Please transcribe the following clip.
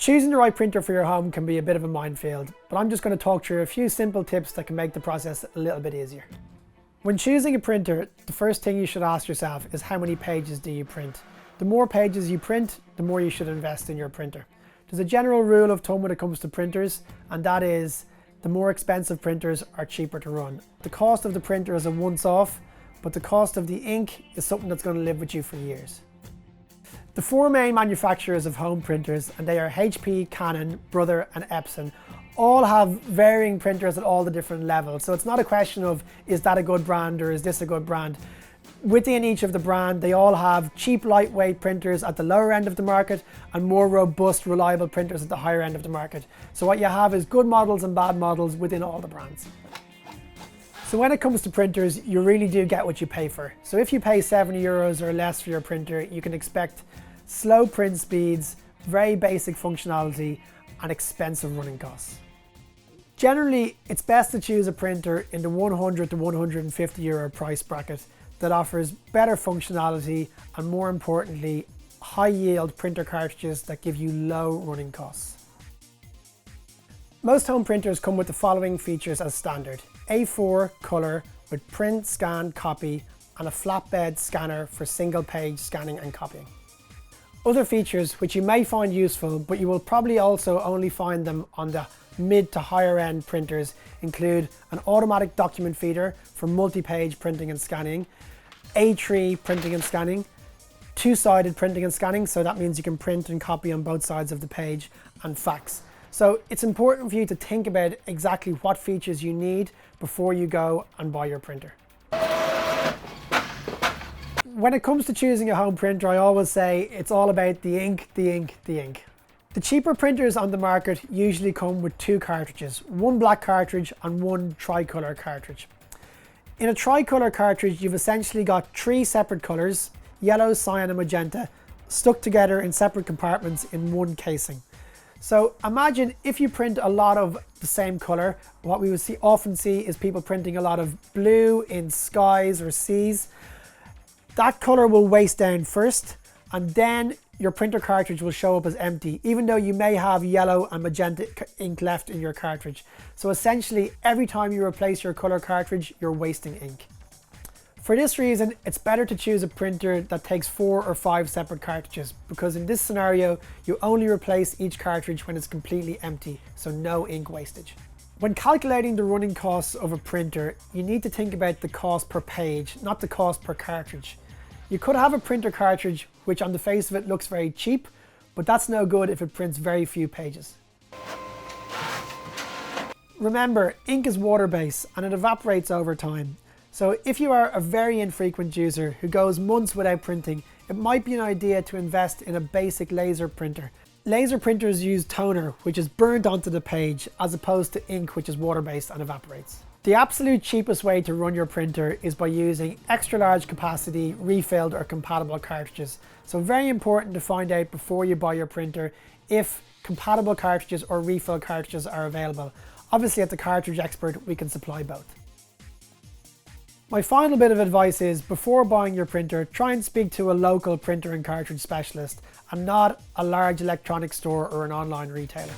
Choosing the right printer for your home can be a bit of a minefield, but I'm just going to talk through a few simple tips that can make the process a little bit easier. When choosing a printer, the first thing you should ask yourself is how many pages do you print? The more pages you print, the more you should invest in your printer. There's a general rule of thumb when it comes to printers, and that is the more expensive printers are cheaper to run. The cost of the printer is a once-off, but the cost of the ink is something that's going to live with you for years. The four main manufacturers of home printers, and they are HP, Canon, Brother and Epson, all have varying printers at all the different levels. So it's not a question of is that a good brand or is this a good brand. Within each of the brand, they all have cheap, lightweight printers at the lower end of the market and more robust, reliable printers at the higher end of the market. So what you have is good models and bad models within all the brands. So when it comes to printers, you really do get what you pay for. So if you pay €70 or less for your printer, you can expect slow print speeds, very basic functionality, and expensive running costs. Generally, it's best to choose a printer in the €100 to €150 price bracket that offers better functionality and, more importantly, high yield printer cartridges that give you low running costs. Most home printers come with the following features as standard: A4 colour with print, scan, copy, and a flatbed scanner for single page scanning and copying. Other features which you may find useful, but you will probably also only find them on the mid to higher end printers, include an automatic document feeder for multi-page printing and scanning, A3 printing and scanning, two-sided printing and scanning, so that means you can print and copy on both sides of the page, and fax. So it's important for you to think about exactly what features you need before you go and buy your printer. When it comes to choosing a home printer, I always say it's all about the ink, the ink, the ink. The cheaper printers on the market usually come with two cartridges, one black cartridge and one tricolour cartridge. In a tricolour cartridge, you've essentially got three separate colours, yellow, cyan and magenta, stuck together in separate compartments in one casing. So imagine if you print a lot of the same colour, what we would often see is people printing a lot of blue in skies or seas. That colour will waste down first, and then your printer cartridge will show up as empty, even though you may have yellow and magenta ink left in your cartridge. So essentially, every time you replace your colour cartridge, you're wasting ink. For this reason, it's better to choose a printer that takes 4 or 5 separate cartridges, because in this scenario, you only replace each cartridge when it's completely empty, so no ink wastage. When calculating the running costs of a printer, you need to think about the cost per page, not the cost per cartridge. You could have a printer cartridge which on the face of it looks very cheap, but that's no good if it prints very few pages. Remember, ink is water-based and it evaporates over time. So if you are a very infrequent user who goes months without printing, it might be an idea to invest in a basic laser printer. Laser printers use toner, which is burned onto the page, as opposed to ink, which is water-based and evaporates. The absolute cheapest way to run your printer is by using extra large capacity, refilled or compatible cartridges. So very important to find out before you buy your printer if compatible cartridges or refill cartridges are available. Obviously at the Cartridge Expert, we can supply both. My final bit of advice is, before buying your printer, try and speak to a local printer and cartridge specialist and not a large electronics store or an online retailer.